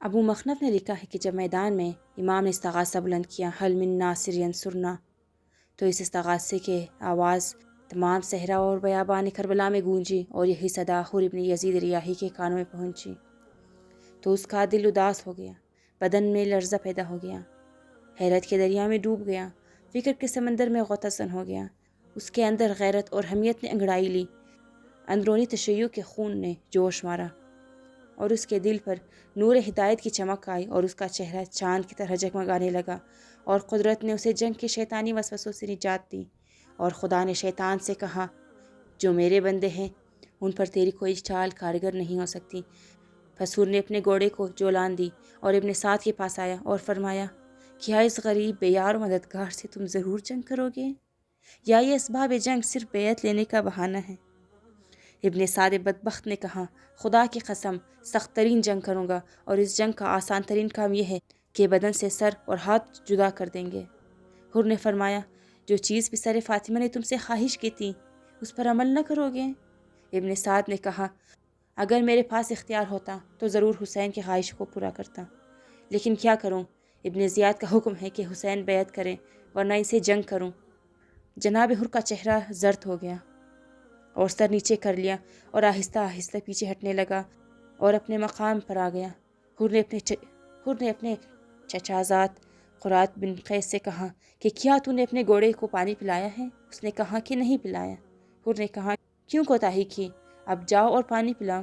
ابو مخنف نے لکھا ہے کہ جب میدان میں امام نے استغاثہ بلند کیا حل من ناصر ینصرنا، تو اس استغاثے کے آواز تمام صحرا اور بیابان کربلا میں گونجی، اور یہی صدا حر ابن یزید ریاحی کے کانوں میں پہنچی تو اس کا دل اداس ہو گیا، بدن میں لرزہ پیدا ہو گیا، حیرت کے دریا میں ڈوب گیا، فکر کے سمندر میں غوطہ زن ہو گیا۔ اس کے اندر غیرت اور حمیت نے انگڑائی لی، اندرونی تشیع کے خون نے جوش مارا، اور اس کے دل پر نور ہدایت کی چمک آئی، اور اس کا چہرہ چاند کی طرح جگمگانے لگا، اور قدرت نے اسے جنگ کے شیطانی وسوسوں سے نجات دی۔ اور خدا نے شیطان سے کہا، جو میرے بندے ہیں ان پر تیری کوئی چال کارگر نہیں ہو سکتی۔ پس حر نے اپنے گھوڑے کو جولان دی اور ابن سعد کے پاس آیا اور فرمایا، کیا اس غریب بے یار و مددگار سے تم ضرور جنگ کرو گے، یا یہ اسباب جنگ صرف بیعت لینے کا بہانہ ہے؟ ابن سعد بدبخت نے کہا، خدا کی قسم سخت ترین جنگ کروں گا، اور اس جنگ کا آسان ترین کام یہ ہے کہ بدن سے سر اور ہاتھ جدا کر دیں گے۔ حر نے فرمایا، جو چیز پسر فاطمہ نے تم سے خواہش کی تھی اس پر عمل نہ کرو گے؟ ابن سعد نے کہا، اگر میرے پاس اختیار ہوتا تو ضرور حسین کی خواہش کو پورا کرتا، لیکن کیا کروں، ابن زیاد کا حکم ہے کہ حسین بیعت کریں ورنہ اسے جنگ کروں۔ جناب حر کا چہرہ زرد ہو گیا اور سر نیچے کر لیا اور آہستہ آہستہ پیچھے ہٹنے لگا اور اپنے مقام پر آ گیا۔ حر نے اپنے چچا زاد قرات بن قیس سے کہا کہ کیا تو نے اپنے گھوڑے کو پانی پلایا ہے؟ اس نے کہا کہ نہیں پلایا۔ حر نے کہا، کیوں کوتاہی کی؟ اب جاؤ اور پانی پلاؤ۔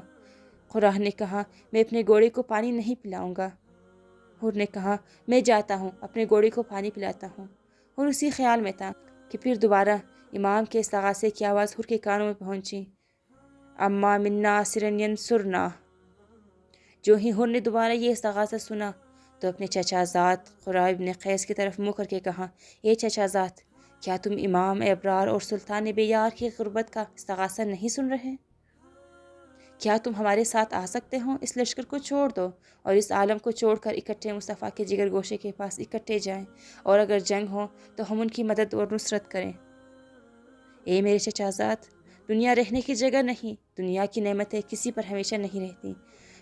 قرات نے کہا، میں اپنے گھوڑے کو پانی نہیں پلاؤں گا۔ حر نے کہا، میں جاتا ہوں، اپنے گھوڑے کو پانی پلاتا ہوں۔ حر اسی خیال میں تھا کہ پھر دوبارہ امام کے استغاثے کی آواز حر کے کانوں میں پہنچی، اما من ناصر ینصرنا۔ جو ہی حر نے دوبارہ یہ استغاثہ سنا تو اپنے چچا زاد قرہ بن قیس کی طرف منہ کر کے کہا، اے چچا زاد، کیا تم امام ابرار اور سلطان بے یار کی غربت کا استغاثہ نہیں سن رہے؟ کیا تم ہمارے ساتھ آ سکتے ہو؟ اس لشکر کو چھوڑ دو اور اس عالم کو چھوڑ کر اکٹھے مصطفیٰ کے جگر گوشے کے پاس اکٹھے جائیں، اور اگر جنگ ہو تو ہم ان کی مدد اور نصرت کریں۔ اے میرے چچا زاد، دنیا رہنے کی جگہ نہیں، دنیا کی نعمتیں کسی پر ہمیشہ نہیں رہتی۔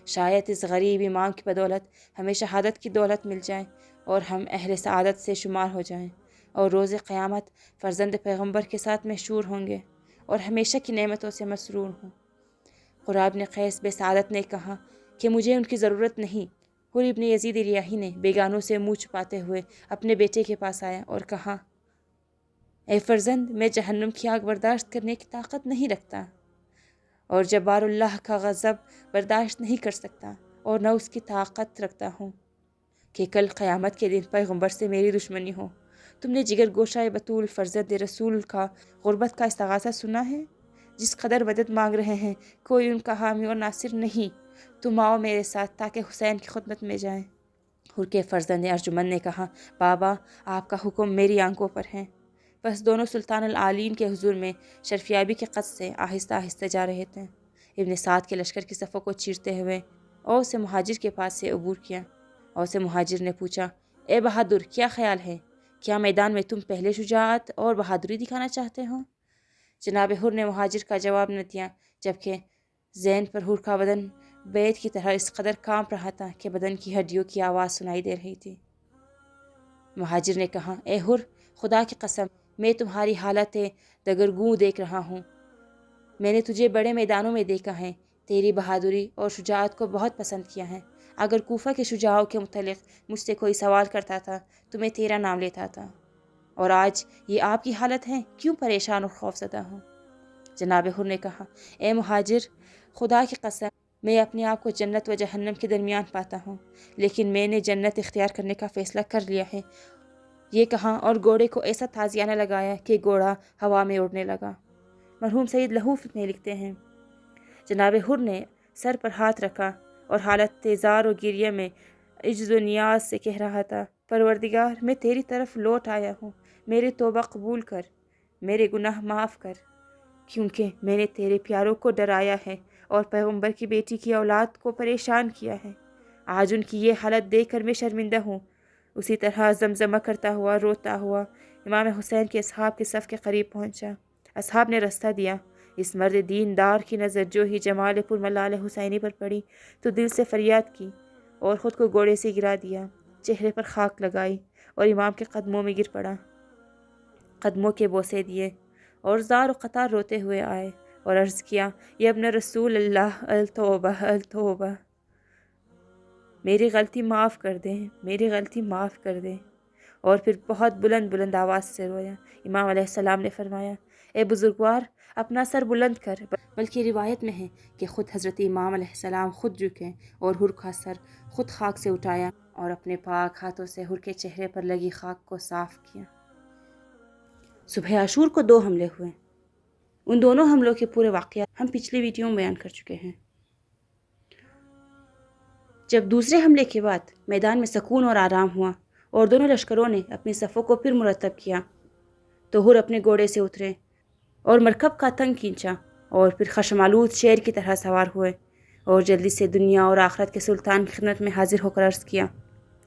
شاید اس غریب امام کی بدولت ہمیں شہادت کی دولت مل جائے اور ہم اہل سعادت سے شمار ہو جائیں، اور روز قیامت فرزند پیغمبر کے ساتھ محشور ہوں گے اور ہمیشہ کی نعمتوں سے مسرور ہوں۔ قرہ بن قیس بے سعادت نے کہا کہ مجھے ان کی ضرورت نہیں۔ حر ابن یزید ریاحی نے بیگانوں سے منہ چھپاتے ہوئے اپنے بیٹے کے پاس آیا اور کہا، اے فرزند، میں جہنم کی آگ برداشت کرنے کی طاقت نہیں رکھتا، اور جبار اللہ کا غضب برداشت نہیں کر سکتا، اور نہ اس کی طاقت رکھتا ہوں کہ کل قیامت کے دن پیغمبر سے میری دشمنی ہو۔ تم نے جگر گوشہ بطول فرزند رسول کا غربت کا استغاثہ سنا ہے؟ جس قدر مدد مانگ رہے ہیں، کوئی ان کا حامی اور ناصر نہیں۔ تم آؤ میرے ساتھ تاکہ حسین کی خدمت میں جائیں۔ حر کے فرزند ارجمند نے کہا، بابا، آپ کا حکم میری آنکھوں پر ہے۔ بس دونوں سلطان العالین کے حضور میں شرفیابی کے قصد سے آہستہ آہستہ جا رہے تھے۔ ابن سعد کے لشکر کی صفوں کو چیرتے ہوئے اوس مہاجر کے پاس سے عبور کیا۔ اوس مہاجر نے پوچھا، اے بہادر، کیا خیال ہے؟ کیا میدان میں تم پہلے شجاعت اور بہادری دکھانا چاہتے ہو؟ جناب حر نے مہاجر کا جواب نہ دیا، جبکہ زین پر حر کا بدن بیت کی طرح اس قدر کانپ رہا تھا کہ بدن کی ہڈیوں کی آواز سنائی دے رہی تھی۔ مہاجر نے کہا، اے حر، خدا کی قسم میں تمہاری حالت دگرگوں دیکھ رہا ہوں۔ میں نے تجھے بڑے میدانوں میں دیکھا ہے، تیری بہادری اور شجاعت کو بہت پسند کیا ہے۔ اگر کوفہ کے شجاعوں کے متعلق مجھ سے کوئی سوال کرتا تھا تو میں تیرا نام لیتا تھا، اور آج یہ آپ کی حالت ہے، کیوں پریشان اور خوف زدہ ہوں؟ جناب حر نے کہا، اے مہاجر، خدا کی قسم میں اپنے آپ کو جنت و جہنم کے درمیان پاتا ہوں، لیکن میں نے جنت اختیار کرنے کا فیصلہ کر لیا ہے۔ یہ کہا اور گھوڑے کو ایسا تازیانہ لگایا کہ گھوڑا ہوا میں اڑنے لگا۔ مرحوم سید لہوف میں لکھتے ہیں، جناب حر نے سر پر ہاتھ رکھا اور حالت تیزار و گریہ میں عجز و نیاز سے کہہ رہا تھا، پروردگار، میں تیری طرف لوٹ آیا ہوں، میری توبہ قبول کر، میرے گناہ معاف کر، کیونکہ میں نے تیرے پیاروں کو ڈرایا ہے اور پیغمبر کی بیٹی کی اولاد کو پریشان کیا ہے۔ آج ان کی یہ حالت دیکھ کر میں شرمندہ ہوں۔ اسی طرح زمزمہ کرتا ہوا روتا ہوا امام حسین کے اصحاب کے صف کے قریب پہنچا۔ اصحاب نے رستہ دیا۔ اس مرد دیندار کی نظر جو ہی جمال پر ملال حسینی پر پڑی تو دل سے فریاد کی اور خود کو گھوڑے سے گرا دیا، چہرے پر خاک لگائی اور امام کے قدموں میں گر پڑا۔ قدموں کے بوسے دیے اور زار و قطار روتے ہوئے آئے اور عرض کیا، یا ابن رسول اللہ، التوبہ التوبہ، میری غلطی معاف کر دیں، میری غلطی معاف کر دیں۔ اور پھر بہت بلند بلند آواز سے رویا۔ امام علیہ السلام نے فرمایا، اے بزرگوار، اپنا سر بلند کر۔ بلکہ روایت میں ہے کہ خود حضرت امام علیہ السلام خود جھکے اور حر کا سر خود خاک سے اٹھایا اور اپنے پاک ہاتھوں سے حر کے چہرے پر لگی خاک کو صاف کیا۔ صبح عاشور کو 2 حملے ہوئے۔ ان دونوں حملوں کے پورے واقعات ہم پچھلی ویڈیو میں بیان کر چکے ہیں۔ جب دوسرے حملے کے بعد میدان میں سکون اور آرام ہوا اور دونوں لشکروں نے اپنی صفوں کو پھر مرتب کیا تو حر اپنے گھوڑے سے اترے اور مرکب کا تنگ کھینچا اور پھر خشمالود شیر کی طرح سوار ہوئے اور جلدی سے دنیا اور آخرت کے سلطان کی خدمت میں حاضر ہو کر عرض کیا،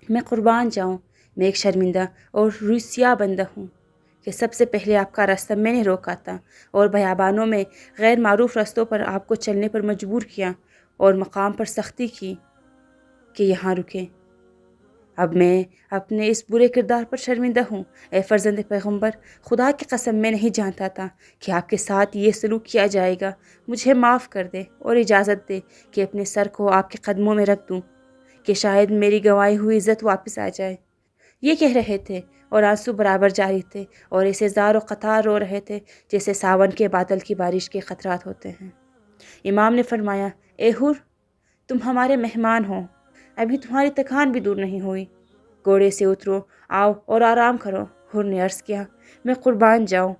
میں قربان جاؤں، میں ایک شرمندہ اور روسیا بندہ ہوں کہ سب سے پہلے آپ کا راستہ میں نے روکا تھا اور بیابانوں میں غیر معروف رستوں پر آپ کو چلنے پر مجبور کیا اور مقام پر سختی کی کہ یہاں رکیں۔ اب میں اپنے اس برے کردار پر شرمندہ ہوں۔ اے فرزند پیغمبر، خدا کی قسم میں نہیں جانتا تھا کہ آپ کے ساتھ یہ سلوک کیا جائے گا۔ مجھے معاف کر دے اور اجازت دے کہ اپنے سر کو آپ کے قدموں میں رکھ دوں کہ شاید میری گنوائی ہوئی عزت واپس آ جائے۔ یہ کہہ رہے تھے اور آنسو برابر جاری تھے اور ایسے زار و قطار رو رہے تھے جیسے ساون کے بادل کی بارش کے خطرات ہوتے ہیں۔ امام نے فرمایا، اے حر، تم ہمارے مہمان ہو، ابھی تمہاری تکان بھی دور نہیں ہوئی، گھوڑے سے اترو، آؤ اور آرام کرو۔ حر نے عرض کیا، میں قربان جاؤں،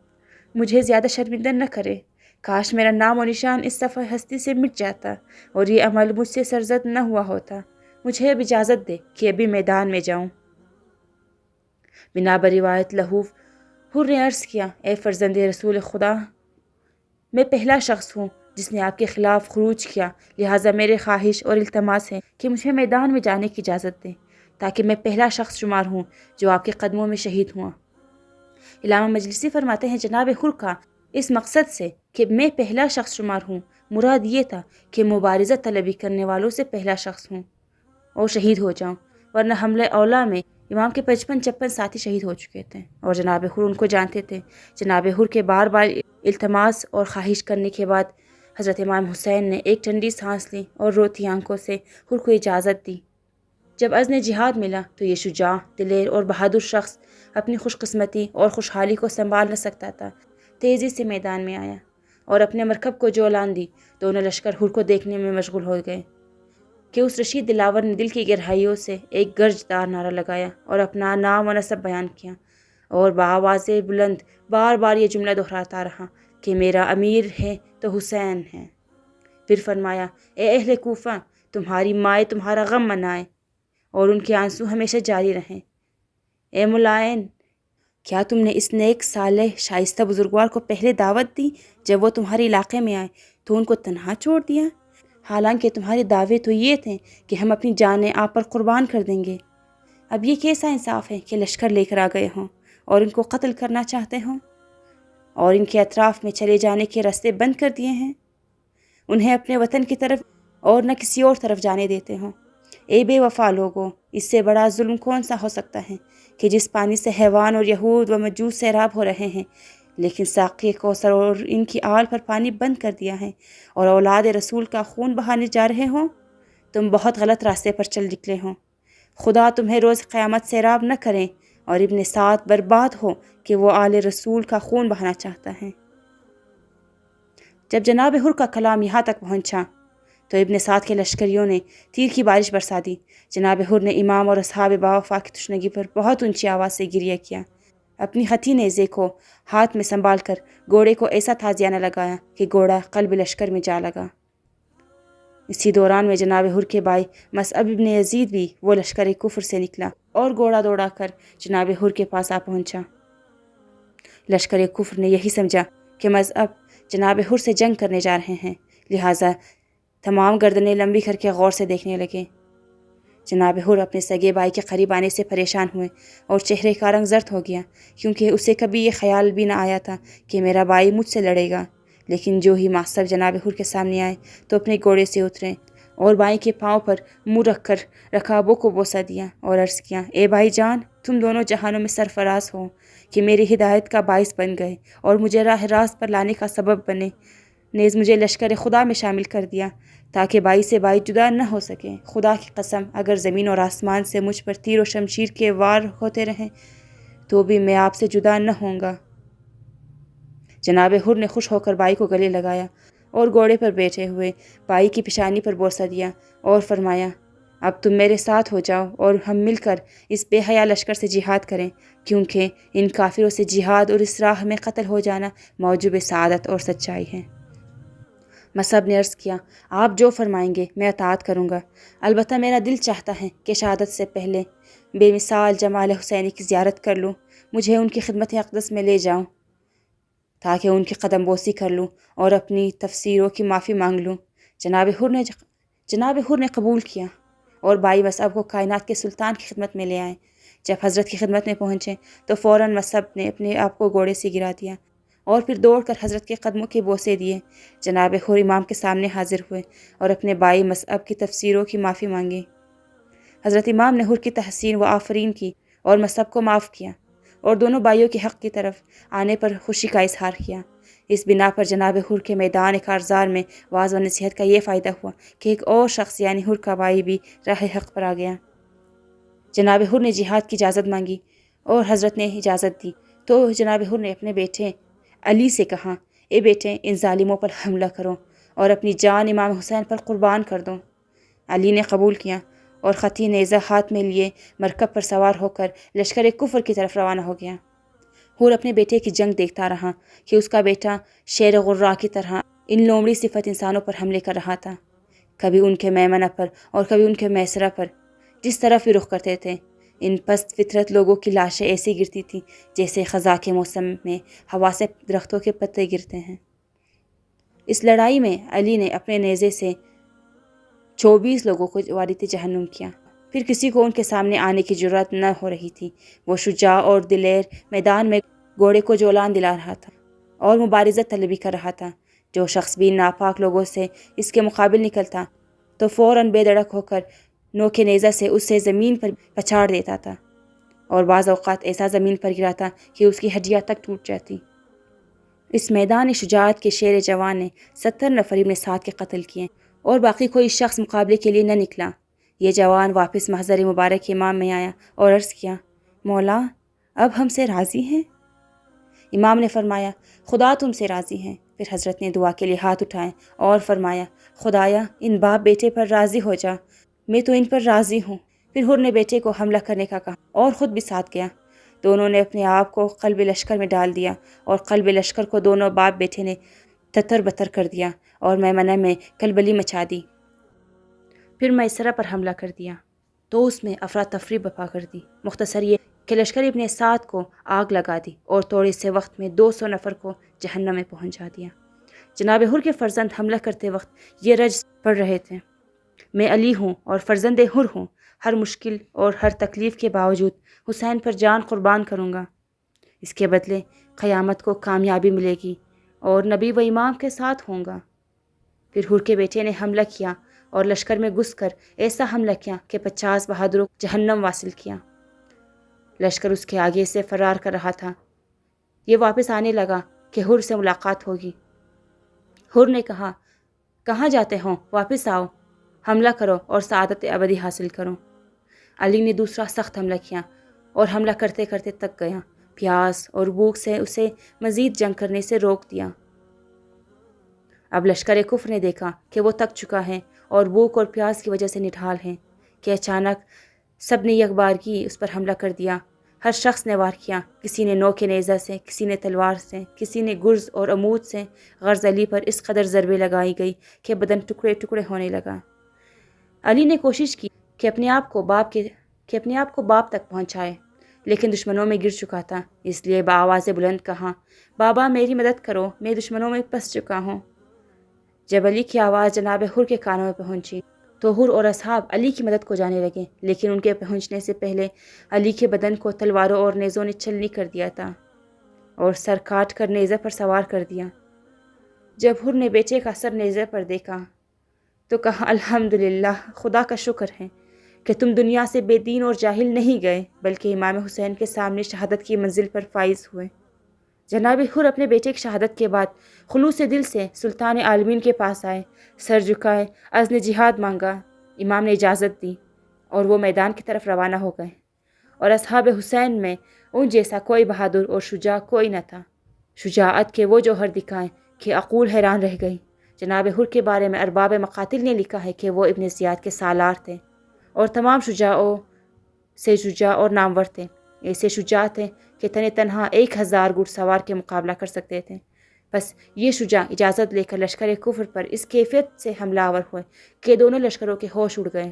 مجھے زیادہ شرمندہ نہ کرے، کاش میرا نام و نشان اس صفحہ ہستی سے مٹ جاتا اور یہ عمل مجھ سے سرزد نہ ہوا ہوتا۔ مجھے اب اجازت دے کہ ابھی میدان میں جاؤں۔ بنا بروایت لہوف حر نے عرض کیا، اے فرزند رسول خدا، میں پہلا شخص ہوں جس نے آپ کے خلاف خروج کیا، لہٰذا میرے خواہش اور التماس ہے کہ مجھے میدان میں جانے کی اجازت دیں تاکہ میں پہلا شخص شمار ہوں جو آپ کے قدموں میں شہید ہوا۔ علامہ مجلسی فرماتے ہیں، جناب حر کا اس مقصد سے کہ میں پہلا شخص شمار ہوں مراد یہ تھا کہ مبارزہ طلبی کرنے والوں سے پہلا شخص ہوں اور شہید ہو جاؤں، ورنہ حملہ اولا میں امام کے 55-56 ساتھی شہید ہو چکے تھے اور جناب حر ان کو جانتے تھے۔ جناب حر کے بار بار التماس اور خواہش کرنے کے بعد حضرت امام حسین نے ایک ٹھنڈی سانس لی اور روتی آنکھوں سے حر کو اجازت دی۔ جب اذن جہاد ملا تو یہ شجاع، دلیر اور بہادر شخص اپنی خوش قسمتی اور خوشحالی کو سنبھال نہ سکتا تھا، تیزی سے میدان میں آیا اور اپنے مرکب کو جولان دی۔ دونوں لشکر حر کو دیکھنے میں مشغول ہو گئے کہ اس رشید دلاور نے دل کی گہرائیوں سے ایک گرجدار نعرہ لگایا اور اپنا نام و نسب بیان کیا اور بآواز بلند بار بار یہ جملہ دہراتا رہا کہ میرا امیر ہے تو حسین ہے۔ پھر فرمایا، اے اہل کوفہ، تمہاری مائیں تمہارا غم منائے اور ان کے آنسو ہمیشہ جاری رہیں۔ اے ملائن، کیا تم نے اس نیک صالح شائستہ بزرگوار کو پہلے دعوت دی جب وہ تمہارے علاقے میں آئے تو ان کو تنہا چھوڑ دیا؟ حالانکہ تمہارے دعوے تو یہ تھے کہ ہم اپنی جانیں آپ پر قربان کر دیں گے۔ اب یہ کیسا انصاف ہے کہ لشکر لے کر آ گئے ہوں اور ان کو قتل کرنا چاہتے ہوں اور ان کے اطراف میں چلے جانے کے راستے بند کر دیے ہیں، انہیں اپنے وطن کی طرف اور نہ کسی اور طرف جانے دیتے ہوں۔ اے بے وفا لوگوں، اس سے بڑا ظلم کون سا ہو سکتا ہے کہ جس پانی سے حیوان اور یہود و مجوس سیراب ہو رہے ہیں، لیکن ساقی کوثر اور ان کی آل پر پانی بند کر دیا ہے اور اولاد رسول کا خون بہانے جا رہے ہوں؟ تم بہت غلط راستے پر چل نکلے ہوں۔ خدا تمہیں روز قیامت سیراب نہ کریں اور ابن سعد برباد ہو کہ وہ آل رسول کا خون بہانا چاہتا ہے۔ جب جناب حر کا کلام یہاں تک پہنچا تو ابن سعد کے لشکریوں نے تیر کی بارش برسا دی۔ جناب حر نے امام اور اصحاب باوفا کی تشنگی پر بہت اونچی آواز سے گریہ کیا، اپنی ہتھی نیزے کو ہاتھ میں سنبھال کر گھوڑے کو ایسا تازیانہ لگایا کہ گھوڑا قلب لشکر میں جا لگا۔ اسی دوران میں جناب حر کے بھائی مصعب ابن یزید بھی وہ لشکر کفر سے نکلا اور گھوڑا دوڑا کر جناب حر کے پاس آ پہنچا۔ لشکر کفر نے یہی سمجھا کہ مصعب جناب حر سے جنگ کرنے جا رہے ہیں، لہٰذا تمام گردنیں لمبی کر کے غور سے دیکھنے لگے۔ جناب حر اپنے سگے بھائی کے قریب آنے سے پریشان ہوئے اور چہرے کا رنگ زرد ہو گیا، کیونکہ اسے کبھی یہ خیال بھی نہ آیا تھا کہ میرا بھائی مجھ سے لڑے گا۔ لیکن جو ہی معصب جناب حر کے سامنے آئے تو اپنے گھوڑے سے اترے اور بھائی کے پاؤں پر منہ رکھ کر رکابوں کو بوسہ دیا اور عرض کیا، اے بھائی جان، تم دونوں جہانوں میں سرفراز ہو کہ میری ہدایت کا باعث بن گئے اور مجھے راہ راست پر لانے کا سبب بنے، نیز مجھے لشکر خدا میں شامل کر دیا تاکہ بھائی سے بھائی جدا نہ ہو سکے۔ خدا کی قسم، اگر زمین اور آسمان سے مجھ پر تیر و شمشیر کے وار ہوتے رہیں تو بھی میں آپ سے جدا نہ ہوں گا۔ جناب حر نے خوش ہو کر بھائی کو گلے لگایا اور گھوڑے پر بیٹھے ہوئے بھائی کی پیشانی پر بوسہ دیا اور فرمایا، اب تم میرے ساتھ ہو جاؤ اور ہم مل کر اس بے حیا لشکر سے جہاد کریں، کیونکہ ان کافروں سے جہاد اور اس راہ میں قتل ہو جانا موجب سعادت اور سچائی ہے۔ مصعب نے عرض کیا، آپ جو فرمائیں گے میں اطاعت کروں گا، البتہ میرا دل چاہتا ہے کہ شہادت سے پہلے بے مثال جمال حسینی کی زیارت کر لوں، مجھے ان کی خدمت اقدس میں لے جاؤں تاکہ ان کی قدم بوسی کر لوں اور اپنی تفسیروں کی معافی مانگ لوں۔ جناب حر نے قبول کیا اور بھائی مصعب کو کائنات کے سلطان کی خدمت میں لے آئے۔ جب حضرت کی خدمت میں پہنچے تو فوراً مصعب نے اپنے آپ کو گھوڑے سے گرا دیا اور پھر دوڑ کر حضرت کے قدموں کے بوسے دیے۔ جناب حر امام کے سامنے حاضر ہوئے اور اپنے بھائی مصعب کی تفسیروں کی معافی مانگی۔ حضرت امام نے حر کی تحسین و آفرین کی اور مصعب کو معاف کیا اور دونوں بھائیوں کے حق کی طرف آنے پر خوشی کا اظہار کیا۔ اس بنا پر جناب حر کے میدان کارزار میں واعظ و نصیحت کا یہ فائدہ ہوا کہ ایک اور شخص یعنی حر کا بھائی بھی راہ حق پر آ گیا۔ جناب حر نے جہاد کی اجازت مانگی اور حضرت نے اجازت دی تو جناب حر نے اپنے بیٹے علی سے کہا، اے بیٹے، ان ظالموں پر حملہ کرو اور اپنی جان امام حسین پر قربان کر دو۔ علی نے قبول کیا اور خطی نیزہ ہاتھ میں لیے مرکب پر سوار ہو کر لشکر کفر کی طرف روانہ ہو گیا۔ حر اپنے بیٹے کی جنگ دیکھتا رہا کہ اس کا بیٹا شیر غرا کی طرح ان لومڑی صفت انسانوں پر حملے کر رہا تھا، کبھی ان کے میمنہ پر اور کبھی ان کے میسرہ پر، جس طرف بھی رخ کرتے تھے ان پست فطرت لوگوں کی لاشیں ایسی گرتی تھیں جیسے خزاں کے موسم میں ہوا سے درختوں کے پتے گرتے ہیں۔ اس لڑائی میں علی نے اپنے نیزے سے 24 لوگوں کو وارث جہنم کیا، پھر کسی کو ان کے سامنے آنے کی جرات نہ ہو رہی تھی۔ وہ شجاع اور دلیر میدان میں گھوڑے کو جولان دلا رہا تھا اور مبارزت طلبی کر رہا تھا۔ جو شخص بھی ناپاک لوگوں سے اس کے مقابل نکلتا تو فوراً بے دھڑک ہو کر نوک نیزہ سے اسے زمین پر پچھاڑ دیتا تھا اور بعض اوقات ایسا زمین پر گراتا کہ اس کی ہڈیاں تک ٹوٹ جاتی۔ اس میدان شجاعت کے شیر جوان نے 70 نفر ابن سعد کے قتل کیے اور باقی کوئی شخص مقابلے کے لیے نہ نکلا۔ یہ جوان واپس محضر مبارک امام میں آیا اور عرض کیا، مولا، اب ہم سے راضی ہیں؟ امام نے فرمایا، خدا تم سے راضی ہے۔ پھر حضرت نے دعا کے لیے ہاتھ اٹھائے اور فرمایا، خدایا ان باپ بیٹے پر راضی ہو جا، میں تو ان پر راضی ہوں۔ پھر حر نے بیٹے کو حملہ کرنے کا کہا اور خود بھی ساتھ گیا۔ دونوں نے اپنے آپ کو قلب لشکر میں ڈال دیا اور قلب لشکر کو دونوں باپ بیٹے نے تتر بتر کر دیا اور میمنہ میں کلبلی مچا دی۔ پھر میسرہ پر حملہ کر دیا تو اس میں افراتفری برپا کر دی۔ مختصر یہ کہ لشکر ابن سعد کو آگ لگا دی اور تھوڑے سے وقت میں 200 نفر کو جہنم میں پہنچا دیا۔ جناب حر کے فرزند حملہ کرتے وقت یہ رجز پڑھ رہے تھے، میں علی ہوں اور فرزند حر ہوں، ہر مشکل اور ہر تکلیف کے باوجود حسین پر جان قربان کروں گا، اس کے بدلے قیامت کو کامیابی ملے گی اور نبی و امام کے ساتھ ہوں گا۔ پھر حر کے بیٹے نے حملہ کیا اور لشکر میں گھس کر ایسا حملہ کیا کہ 50 بہادروں کو جہنم واصل کیا۔ لشکر اس کے آگے سے فرار کر رہا تھا۔ یہ واپس آنے لگا کہ حر سے ملاقات ہوگی۔ حر نے کہا، کہاں جاتے ہو؟ واپس آؤ، حملہ کرو اور سعادت ابدی حاصل کرو۔ علی نے دوسرا سخت حملہ کیا اور حملہ کرتے کرتے تک گیا، پیاس اور بھوک سے اسے مزید جنگ کرنے سے روک دیا۔ اب لشکر کفر نے دیکھا کہ وہ تک چکا ہے اور بھوک اور پیاس کی وجہ سے نڈھال ہے کہ اچانک سب نے یک بارگی اس پر حملہ کر دیا۔ ہر شخص نے وار کیا، کسی نے نوک نیزہ سے، کسی نے تلوار سے، کسی نے گرز اور عمود سے۔ غرض علی پر اس قدر ضربیں لگائی گئی کہ بدن ٹکڑے ٹکڑے ہونے لگا۔ علی نے کوشش کی کہ اپنے آپ کو باپ تک پہنچائے، لیکن دشمنوں میں گر چکا تھا، اس لیے بآواز بلند کہا، بابا میری مدد کرو، میں دشمنوں میں پھنس چکا ہوں۔ جب علی کی آواز جناب حر کے کانوں میں پہنچی تو حر اور اصحاب علی کی مدد کو جانے لگے، لیکن ان کے پہنچنے سے پہلے علی کے بدن کو تلواروں اور نیزوں نے چھلنی کر دیا تھا اور سر کاٹ کر نیزے پر سوار کر دیا۔ جب حر نے بیٹے کا سر نیزے پر دیکھا تو کہا، الحمدللہ، خدا کا شکر ہے کہ تم دنیا سے بے دین اور جاہل نہیں گئے بلکہ امام حسین کے سامنے شہادت کی منزل پر فائز ہوئے۔ جناب حر اپنے بیٹے کی شہادت کے بعد خلوص دل سے سلطان عالمین کے پاس آئے، سر جھکائے، اذن جہاد مانگا۔ امام نے اجازت دی اور وہ میدان کی طرف روانہ ہو گئے، اور اصحاب حسین میں ان جیسا کوئی بہادر اور شجاع کوئی نہ تھا۔ شجاعت کے وہ جوہر دکھائے کہ عقول حیران رہ گئی۔ جناب حر کے بارے میں ارباب مقاتل نے لکھا ہے کہ وہ ابن زیاد کے سالار تھے اور تمام شجاعوں سے شجاع اور نامور تھے۔ ایسے شجاع تھے کہ تنہا 1000 گھڑ سوار کے مقابلہ کر سکتے تھے۔ بس یہ شجاع اجازت لے کر لشکر کفر پر اس کیفیت سے حملہ آور ہوئے کہ دونوں لشکروں کے ہوش اڑ گئے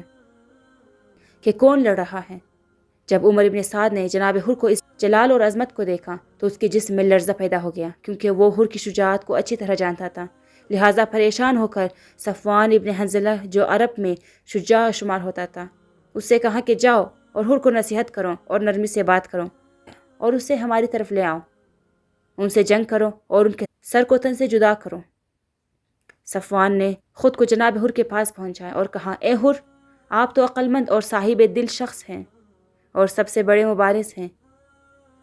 کہ کون لڑ رہا ہے۔ جب عمر ابن سعد نے جناب حر کو اس جلال اور عظمت کو دیکھا تو اس کے جسم میں لرزہ پیدا ہو گیا، کیونکہ وہ حر کی شجاعت کو اچھی طرح جانتا تھا۔ لہٰذا پریشان ہو کر صفوان ابن حنظلہ، جو عرب میں شجاع شمار ہوتا تھا، اس سے کہا کہ جاؤ اور حر کو نصیحت کرو اور نرمی سے بات کرو اور اسے ہماری طرف لے آؤ، ان سے جنگ کرو اور ان کے سر کو تن سے جدا کرو۔ صفوان نے خود کو جناب حر کے پاس پہنچایا اور کہا، اے حر، آپ تو عقل مند اور صاحب دل شخص ہیں اور سب سے بڑے مبارز ہیں۔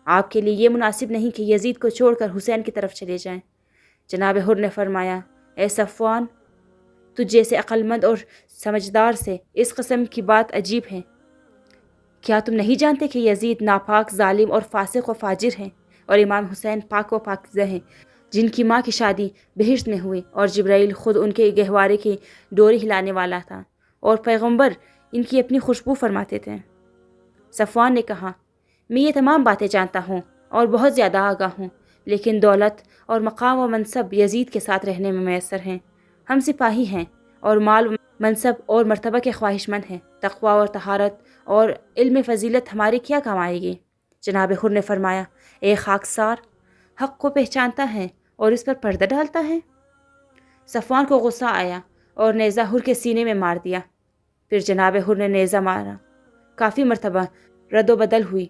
آپ کے لیے یہ مناسب نہیں کہ یزید کو چھوڑ کر حسین کی طرف چلے جائیں۔ جناب حر نے فرمایا، اے صفوان، تجھ جیسے عقل مند اور سمجھدار سے اس قسم کی بات عجیب ہے۔ کیا تم نہیں جانتے کہ یزید ناپاک، ظالم اور فاسق و فاجر ہیں، اور امام حسین پاک و پاکیزہ ہیں، جن کی ماں کی شادی بہشت میں ہوئی اور جبرائیل خود ان کے گہوارے کی ڈوری ہلانے والا تھا اور پیغمبر ان کی اپنی خوشبو فرماتے تھے۔ صفوان نے کہا، میں یہ تمام باتیں جانتا ہوں اور بہت زیادہ آگاہ ہوں، لیکن دولت اور مقام و منصب یزید کے ساتھ رہنے میں میسر ہیں۔ ہم سپاہی ہیں اور مال، منصب اور مرتبہ کے خواہش مند ہیں۔ تقوی اور طہارت اور علم فضیلت ہماری کیا کام آئے گی؟ جناب حر نے فرمایا، اے خاکسار، حق کو پہچانتا ہے اور اس پر پردہ ڈالتا ہے؟ صفوان کو غصہ آیا اور نیزہ حر کے سینے میں مار دیا۔ پھر جناب حر نے نیزہ مارا، کافی مرتبہ رد و بدل ہوئی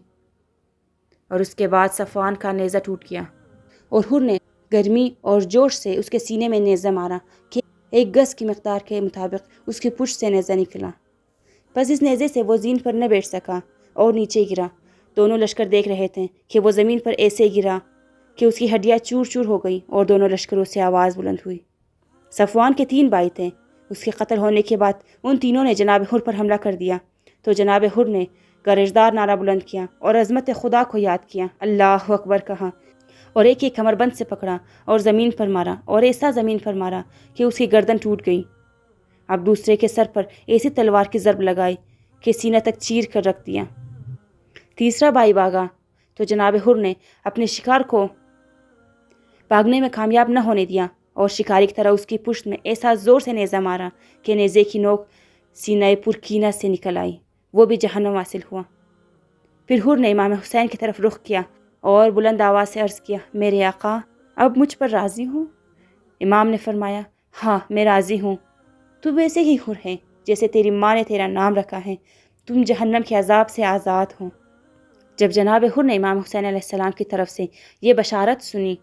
اور اس کے بعد صفوان کا نیزہ ٹوٹ گیا اور حر نے گرمی اور جوش سے اس کے سینے میں نیزہ مارا کہ 1 گز کی مقدار کے مطابق اس کی پشت سے نیزہ نکلا۔ بس اس نیزے سے وہ زین پر نہ بیٹھ سکا اور نیچے گرا۔ دونوں لشکر دیکھ رہے تھے کہ وہ زمین پر ایسے گرا کہ اس کی ہڈیاں چور چور ہو گئی اور دونوں لشکروں سے آواز بلند ہوئی۔ صفوان کے 3 بھائی تھے۔ اس کے قتل ہونے کے بعد ان تینوں نے جناب حر پر حملہ کر دیا تو جناب حر نے گرجدار نعرہ بلند کیا اور عظمت خدا کو یاد کیا، اللہ اکبر کہا، اور ایک کمر بند سے پکڑا اور زمین پر مارا، اور ایسا زمین پر مارا کہ اس کی گردن ٹوٹ گئی۔ اب دوسرے کے سر پر ایسی تلوار کی ضرب لگائی کہ سینہ تک چیر کر رکھ دیا۔ تیسرا بھائی بھاگا تو جناب حر نے اپنے شکار کو بھاگنے میں کامیاب نہ ہونے دیا اور شکاری کی طرح اس کی پشت میں ایسا زور سے نیزہ مارا کہ نیزے کی نوک سینہ پرکینہ سے نکل آئی، وہ بھی جہنم واصل ہوا۔ پھر حر نے امام حسین کی طرف رخ کیا اور بلند آواز سے عرض کیا، میرے آقا، اب مجھ پر راضی ہوں؟ امام نے فرمایا، ہاں میں راضی ہوں۔ تو ویسے ہی حر ہے جیسے تیری ماں نے تیرا نام رکھا ہے، تم جہنم کے عذاب سے آزاد ہو۔ جب جناب حر نے امام حسین علیہ السلام کی طرف سے یہ بشارت سنی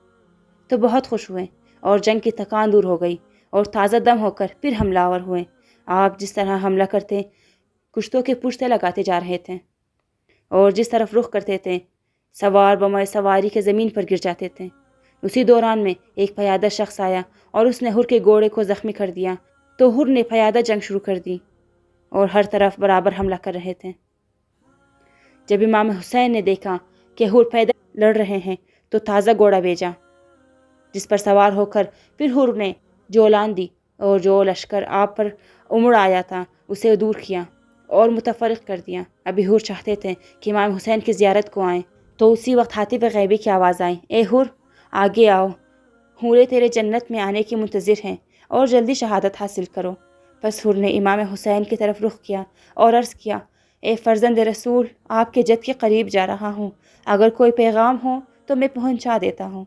تو بہت خوش ہوئے اور جنگ کی تھکان دور ہو گئی اور تازہ دم ہو کر پھر حملہ آور ہوئے۔ آپ جس طرح حملہ کرتے کشتوں کے پشتے لگاتے جا رہے تھے اور جس طرف رخ کرتے تھے سوار بمائے سواری کے زمین پر گر جاتے تھے۔ اسی دوران میں ایک پیادہ شخص آیا اور اس نے حر کے گھوڑے کو زخمی کر دیا تو حر نے پیادہ جنگ شروع کر دی اور ہر طرف برابر حملہ کر رہے تھے۔ جب امام حسین نے دیکھا کہ حر پیدل لڑ رہے ہیں تو تازہ گھوڑا بھیجا جس پر سوار ہو کر پھر حر نے جولان دی اور جو لشکر آپ پر امڑ آیا تھا اسے دور کیا اور متفرق کر دیا۔ ابھی حر چاہتے تھے کہ امام حسین کی زیارت کو آئیں تو اسی وقت حاطب غیبی کی آواز آئی، اے حر، آگے آؤ، حوریں تیرے جنت میں آنے کی منتظر ہیں اور جلدی شہادت حاصل کرو۔ پس حر نے امام حسین کی طرف رخ کیا اور عرض کیا، اے فرزند رسول، آپ کے جد کے قریب جا رہا ہوں، اگر کوئی پیغام ہو تو میں پہنچا دیتا ہوں۔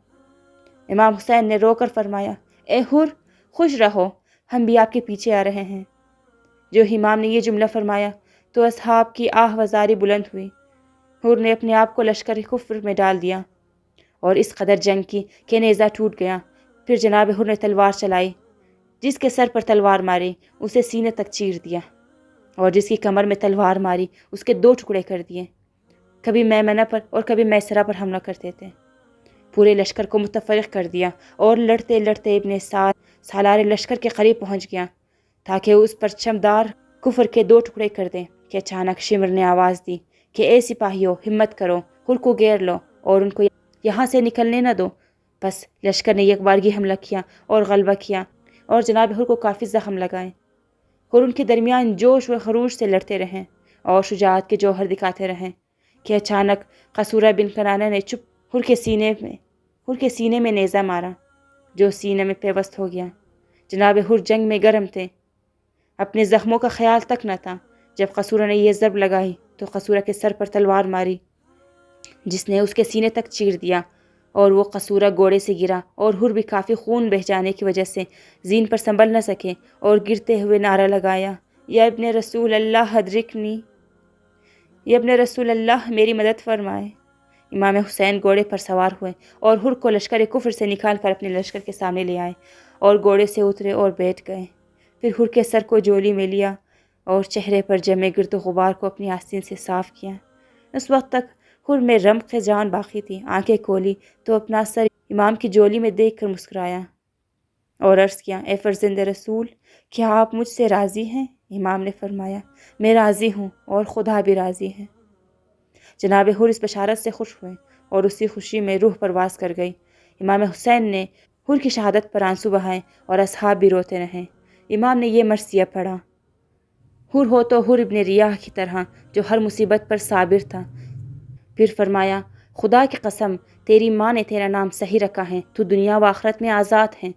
امام حسین نے رو کر فرمایا، اے حر، خوش رہو، ہم بھی آپ کے پیچھے آ رہے ہیں۔ جو امام نے یہ جملہ فرمایا تو اصحاب کی آہ وزاری بلند ہوئی۔ حر نے اپنے آپ کو لشکر کفر میں ڈال دیا اور اس قدر جنگ کی کہ نیزہ ٹوٹ گیا۔ پھر جناب حر نے تلوار چلائی، جس کے سر پر تلوار ماری اسے سینے تک چیر دیا، اور جس کی کمر میں تلوار ماری اس کے 2 ٹکڑے کر دیے۔ کبھی میمنہ پر اور کبھی میسرہ پر حملہ کرتے تھے۔ پورے لشکر کو متفرق کر دیا اور لڑتے لڑتے ابن سعد سالار لشکر کے قریب پہنچ گیا تاکہ اس پرچم دار کفر کے 2 ٹکڑے کر دیں کہ اچانک شمر نے آواز دی کہ اے سپاہیوں، ہمت کرو، حر کو گھیر لو اور ان کو یہاں سے نکلنے نہ دو۔ بس لشکر نے یک بارگی حملہ کیا اور غلبہ کیا اور جناب حر کو کافی زخم لگائے۔ حر ان کے درمیان جوش و خروش سے لڑتے رہیں اور شجاعت کے جوہر دکھاتے رہیں کہ اچانک قصورہ بن کنانہ نے حر کے سینے میں نیزہ مارا، جو سینے میں پیوست ہو گیا۔ جناب حر جنگ میں گرم تھے، اپنے زخموں کا خیال تک نہ تھا۔ جب قصورہ نے یہ ضرب لگائی تو قصورہ کے سر پر تلوار ماری، جس نے اس کے سینے تک چیر دیا اور وہ قصورہ گھوڑے سے گرا، اور حر بھی کافی خون بہہ جانے کی وجہ سے زین پر سنبھل نہ سکے اور گرتے ہوئے نعرہ لگایا، یا ابن رسول اللہ ادرکنی، یا ابن رسول اللہ میری مدد فرمائے۔ امام حسین گھوڑے پر سوار ہوئے اور حر کو لشکر کفر سے نکال کر اپنے لشکر کے سامنے لے آئے اور گھوڑے سے اترے اور بیٹھ گئے۔ پھر حر کے سر کو جولی میں لیا اور چہرے پر جمے گرد و غبار کو اپنی آستین سے صاف کیا۔ اس وقت تک حر میں رمق جان باقی تھی۔ آنکھیں کھولی تو اپنا سر امام کی جولی میں دیکھ کر مسکرایا اور عرض کیا، اے فرزند رسول، کیا آپ مجھ سے راضی ہیں؟ امام نے فرمایا، میں راضی ہوں اور خدا بھی راضی ہے۔ جناب حر اس بشارت سے خوش ہوئے اور اسی خوشی میں روح پرواز کر گئی۔ امام حسین نے حر کی شہادت پر آنسو بہائے اور اصحاب بھی روتے رہیں۔ امام نے یہ مرثیہ پڑھا، حر ہو تو حر ابن ریاح کی طرح جو ہر مصیبت پر صابر تھا۔ پھر فرمایا، خدا کی قسم تیری ماں نے تیرا نام صحیح رکھا ہے، تو دنیا و آخرت میں آزاد ہے۔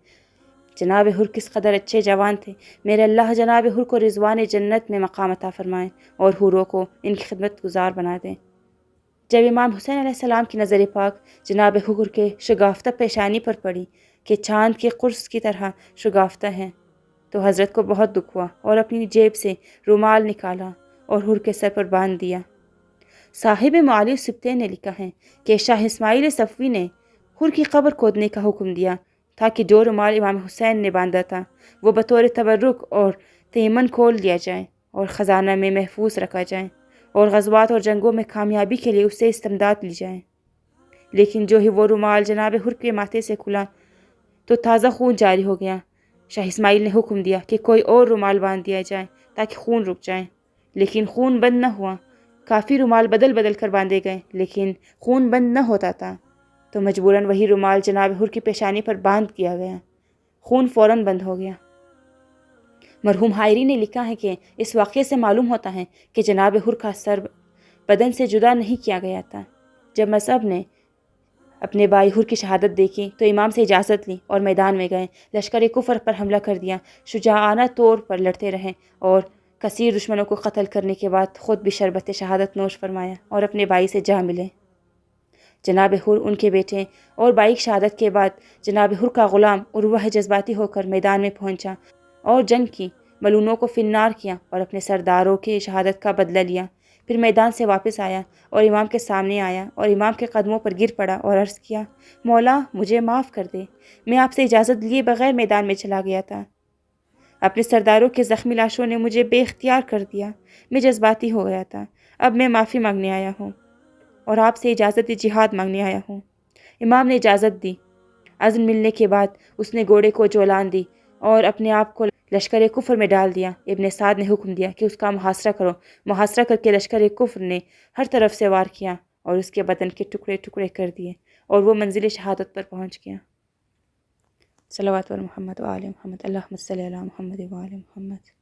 جناب حر کس قدر اچھے جوان تھے، میرے اللہ جناب حر کو رضوان جنت میں مقام عطا فرمائے اور حوروں کو ان کی خدمت گزار بنا دیں۔ جب امام حسین علیہ السلام کی نظر پاک جناب حر کے شگافتہ پیشانی پر پڑی کہ چاند کے قرص کی طرح شگافتہ ہیں، تو حضرت کو بہت دکھ ہوا اور اپنی جیب سے رومال نکالا اور حر کے سر پر باندھ دیا۔ صاحب معالی السبتین نے لکھا ہے کہ شاہ اسماعیل صفوی نے حر کی قبر کھودنے کا حکم دیا تاکہ جو رومال امام حسین نے باندھا تھا وہ بطور تبرک اور تیمن کھول لیا جائے اور خزانہ میں محفوظ رکھا جائے اور غزوات اور جنگوں میں کامیابی کے لیے اس سے استمداد لی جائے۔ لیکن جو ہی وہ رومال جناب حر کے ماتھے سے کھلا تو تازہ خون جاری ہو گیا۔ شاہ اسماعیل نے حکم دیا کہ کوئی اور رومال باندھ دیا جائے تاکہ خون رک جائے، لیکن خون بند نہ ہوا۔ کافی رومال بدل بدل کر باندھے گئے لیکن خون بند نہ ہوتا تھا، تو مجبوراً وہی رومال جناب حر کی پیشانی پر باندھ کیا گیا، خون فوراً بند ہو گیا۔ مرحوم حائری نے لکھا ہے کہ اس واقعے سے معلوم ہوتا ہے کہ جناب حر کا سر بدن سے جدا نہیں کیا گیا تھا۔ جب مصعب نے اپنے بھائی حر کی شہادت دیکھی تو امام سے اجازت لی اور میدان میں گئے، لشکر کفر پر حملہ کر دیا، شجاعانہ طور پر لڑتے رہے اور کثیر دشمنوں کو قتل کرنے کے بعد خود بھی شربت شہادت نوش فرمایا اور اپنے بھائی سے جا ملے۔ جناب حر، ان کے بیٹے اور بھائی کی شہادت کے بعد جناب حر کا غلام عروہ جذباتی ہو کر میدان میں پہنچا اور جنگ کی، ملونوں کو فنار کیا اور اپنے سرداروں کی شہادت کا بدلہ لیا۔ پھر میدان سے واپس آیا اور امام کے سامنے آیا اور امام کے قدموں پر گر پڑا اور عرض کیا، مولا مجھے معاف کر دے، میں آپ سے اجازت لیے بغیر میدان میں چلا گیا تھا، اپنے سرداروں کے زخمی لاشوں نے مجھے بے اختیار کر دیا، میں جذباتی ہو گیا تھا، اب میں معافی مانگنے آیا ہوں اور آپ سے اجازت جہاد مانگنے آیا ہوں۔ امام نے اجازت دی۔ اذن ملنے کے بعد اس نے گھوڑے کو جولان دی اور اپنے آپ کو لشکر کفر میں ڈال دیا۔ ابن سعد نے حکم دیا کہ اس کا محاصرہ کرو۔ محاصرہ کر کے لشکر کفر نے ہر طرف سے وار کیا اور اس کے بدن کے ٹکڑے ٹکڑے کر دیے اور وہ منزل شہادت پر پہنچ گیا۔ صلوات علی محمد و آل محمد، اللہم صلی علی محمد و آل محمد۔